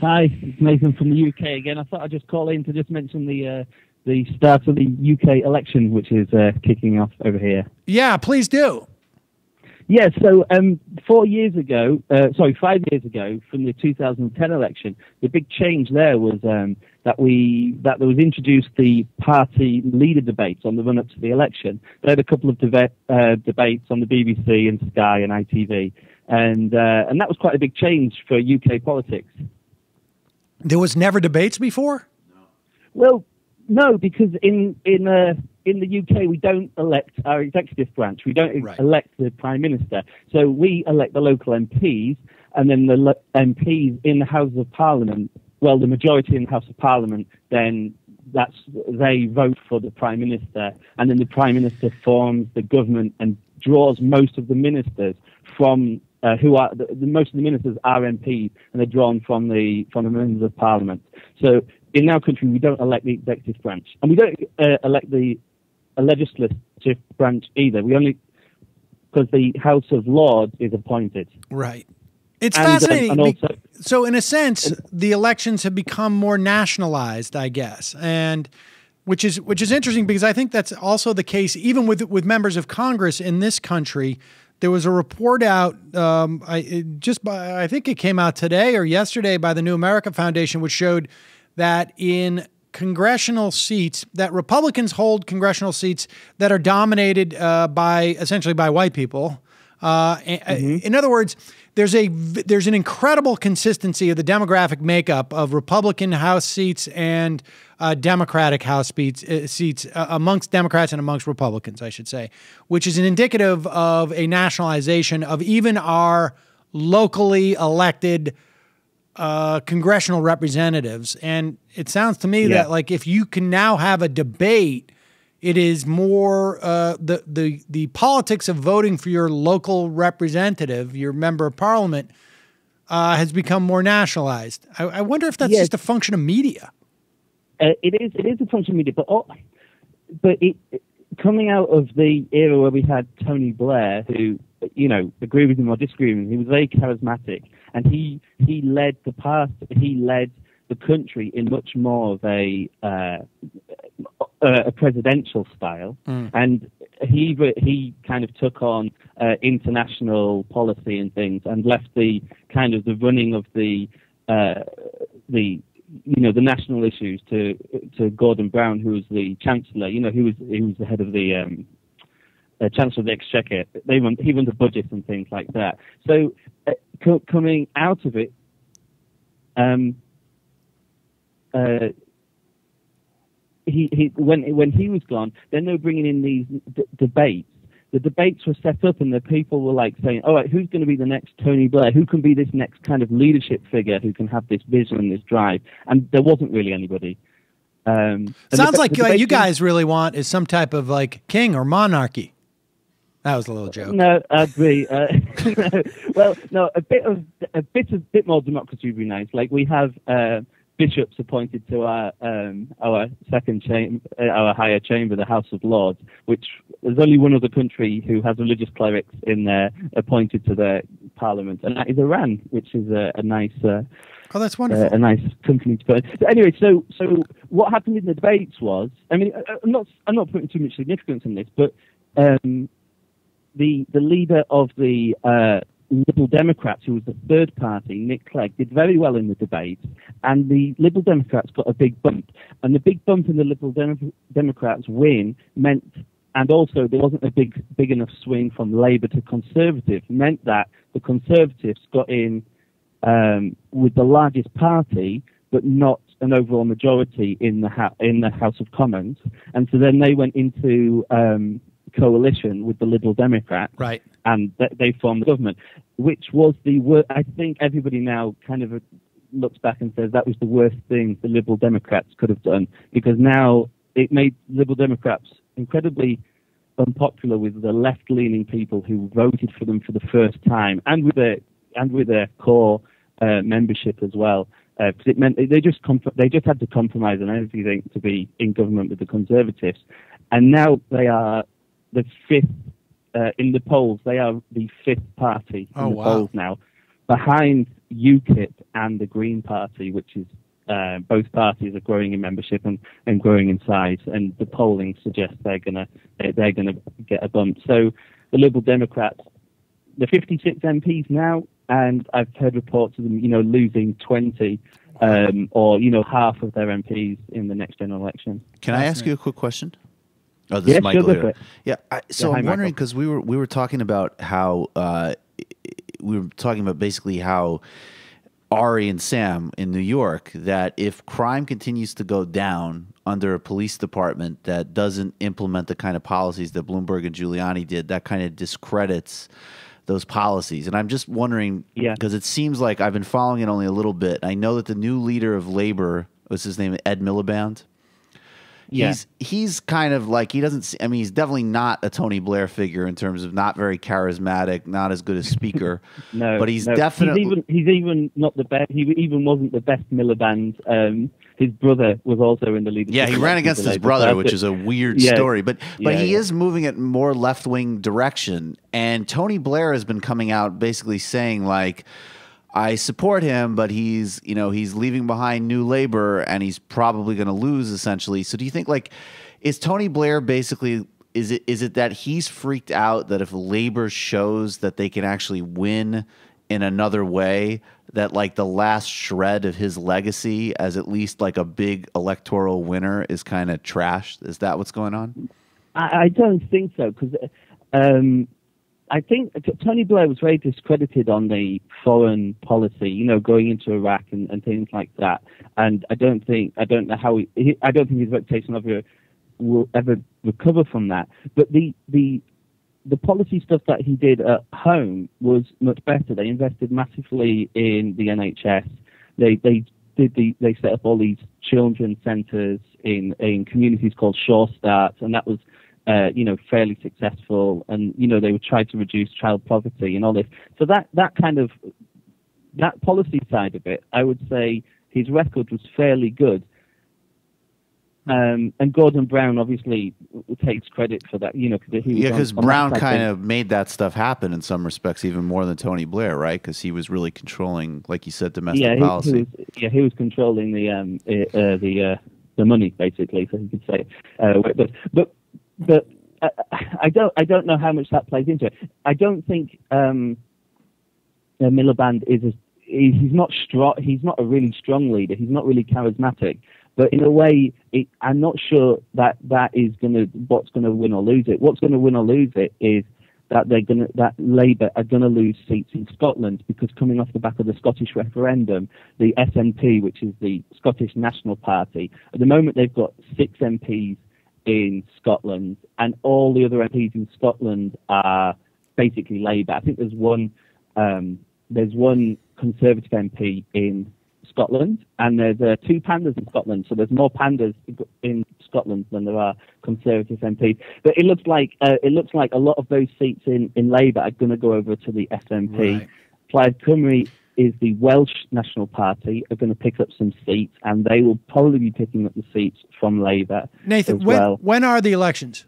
Hi, it's Nathan from the UK again. I thought I'd just call in to just mention the start of the UK election, which is kicking off over here. Yeah, please do. Yeah, so 5 years ago, from the 2010 election, the big change there was that there was introduced the party leader debates on the run-up to the election. They had a couple of debates on the BBC and Sky and ITV, and that was quite a big change for UK politics. There was never debates before? Well, no, because in the UK we don't elect our executive branch. We don't elect the Prime Minister. So we elect the local MPs, and then the MPs in the House of Parliament, well, the majority in the House of Parliament, then they vote for the Prime Minister, and then the Prime Minister forms the government and draws most of the ministers from most of the ministers are MPs, and they're drawn from the members of Parliament. So in our country, we don't elect the executive branch, and we don't elect the legislative branch either. We only, because the House of Lords is appointed. Right. It's fascinating. So in a sense, the elections have become more nationalized, I guess, and which is interesting, because I think that's also the case even with members of Congress in this country. There was a report out, I think it came out today or yesterday by the New America Foundation, which showed that in congressional seats, that Republicans hold congressional seats that are dominated essentially by white people. In other words, there's an incredible consistency of the demographic makeup of Republican House seats and Democratic House seats amongst Democrats and amongst Republicans, I should say, which is an indicative of a nationalization of even our locally elected congressional representatives. And it sounds to me that, like, if you can now have a debate, it is more the politics of voting for your local representative, your member of parliament, has become more nationalized. I wonder if that's just a function of media. It is a function of media, but coming out of the era where we had Tony Blair, who, agree with him or disagree with him, he was very charismatic, and he led the party, he led the country in much more of a presidential style, and he kind of took on international policy and things, and left the kind of the running of the national issues to Gordon Brown, who was the Chancellor, who was the head of the Chancellor of the Exchequer. He runs the budget and things like that. So coming out of it, when he was gone, then they were bringing in these debates. The debates were set up, and the people were like saying, all right, who's going to be the next Tony Blair? Who can be this next kind of leadership figure who can have this vision and this drive? And there wasn't really anybody. Sounds like what you guys really want is some type of like king or monarchy. That was a little joke. No, I agree. Well, no, a bit more democracy would be nice. Like, we have bishops appointed to our second chamber, our higher chamber, the House of Lords, which there's only one other country who has religious clerics in there appointed to their parliament, and that is Iran, which is a nice. Oh, that's wonderful. A nice company to put in. But anyway, so what happened in the debates was, I mean, I'm not putting too much significance in this, but the leader of the Liberal Democrats, who was the third party, Nick Clegg, did very well in the debate, and the Liberal Democrats got a big bump. And the big bump in the Liberal Democrats' win meant, and also there wasn't a big enough swing from Labour to Conservative, meant that the Conservatives got in with the largest party, but not an overall majority in the House of Commons, and so then they went into coalition with the Liberal Democrats, right? And they formed the government, which was I think everybody now kind of looks back and says that was the worst thing the Liberal Democrats could have done, because now it made Liberal Democrats incredibly unpopular with the left-leaning people who voted for them for the first time, and with their core membership as well. Because it meant they just had to compromise on everything to be in government with the Conservatives, and now they are the fifth in the polls. They are the fifth party in the polls now, behind UKIP and the Green Party, which is both parties are growing in membership and growing in size, and the polling suggests they're gonna get a bump. So the Liberal Democrats, the 56 MPs now, and I've heard reports of them, losing 20 or half of their MPs in the next general election. Can I ask you a quick question? Oh, this is Michael here. Yeah, I'm wondering, because we were talking about how basically how Ari and Sam in New York, that if crime continues to go down under a police department that doesn't implement the kind of policies that Bloomberg and Giuliani did, that kind of discredits those policies. And I'm just wondering, because it seems like I've been following it only a little bit. I know that the new leader of Labor, what's his name, Ed Miliband? He's kind of like, he's definitely not a Tony Blair figure in terms of not very charismatic, not as good a speaker. But he's definitely... He's even not the best. He even wasn't the best Miliband. His brother was also in the leadership. Yeah, he ran against his brother, which is a weird story. But he is moving at more left-wing direction. And Tony Blair has been coming out basically saying, like, I support him, but he's leaving behind New Labor, and he's probably going to lose, essentially. So do you think, like, is Tony Blair basically, is it that he's freaked out that if Labor shows that they can actually win in another way, that, like, the last shred of his legacy as at least, like, a big electoral winner is kind of trashed? Is that what's going on? I don't think so, because I think Tony Blair was very discredited on the foreign policy, going into Iraq and things like that. And I don't think his reputation will ever recover from that. But the policy stuff that he did at home was much better. They invested massively in the NHS. They set up all these children's centres in communities called Sure Start, and that was fairly successful, and they would try to reduce child poverty and all this. So that policy side of it, I would say his record was fairly good. And Gordon Brown obviously takes credit for that, because Brown kind of made that stuff happen in some respects, even more than Tony Blair, right? Because he was really controlling, like you said, domestic policy. He was controlling the money, basically, so he could say. But I don't know how much that plays into it. I don't think Miliband he's not strong. He's not a really strong leader. He's not really charismatic. But in a way, I'm not sure that is what's gonna win or lose it. What's gonna win or lose it is that Labour are gonna lose seats in Scotland, because coming off the back of the Scottish referendum, the SNP, which is the Scottish National Party, at the moment they've got 6 MPs in Scotland, and all the other MPs in Scotland are basically Labour. I think there's one Conservative MP in Scotland, and there's 2 pandas in Scotland. So there's more pandas in Scotland than there are Conservative MPs. But it looks like a lot of those seats in Labour are going to go over to the SNP. Right. Plaid Cymru is the Welsh National Party, are going to pick up some seats, and they will probably be picking up the seats from Labour. Nathan, when are the elections?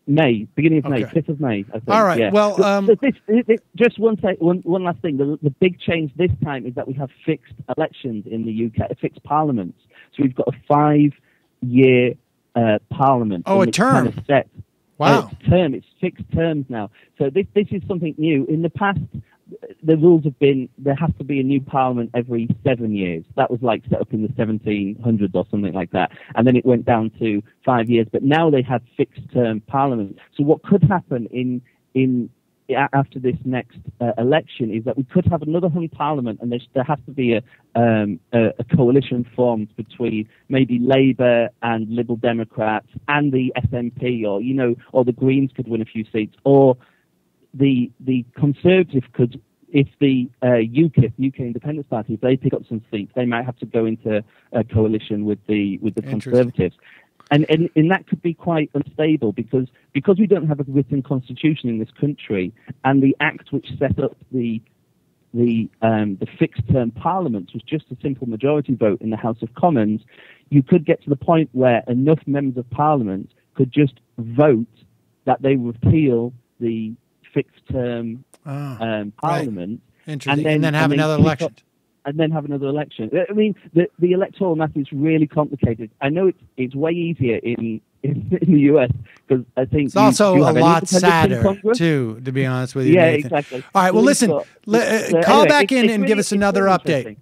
May, beginning of May, 5th of May, I think. All right. Yeah. Well, just one last thing. The big change this time is that we have fixed elections in the UK, fixed parliaments. So we've got a 5-year parliament. Oh, a term. Kind of set. Wow. It's fixed terms now. So this is something new. In the past, the rules have been there has to be a new parliament every 7 years. That was like set up in the 1700s or something like that. And then it went down to 5 years. But now they have fixed term parliament. So what could happen after this next election is that we could have another hung parliament, and there has to be a coalition formed between maybe Labour and Liberal Democrats and the SNP, or the Greens could win a few seats, or the Conservative could, if the UKIP, UK Independence Party, if they pick up some seats, they might have to go into a coalition with the Conservatives. And that could be quite unstable because we don't have a written constitution in this country, and the act which set up the fixed term parliaments was just a simple majority vote in the House of Commons. You could get to the point where enough members of Parliament could just vote that they repeal the fixed term parliament. Right. Interesting. And then have another election. And then have another election. I mean, the electoral math is really complicated. I know it's way easier in the US because I think it's also a lot sadder too, to be honest with you. Yeah, Nathan. exactly. All right. Well, listen. Call back in and give us another update.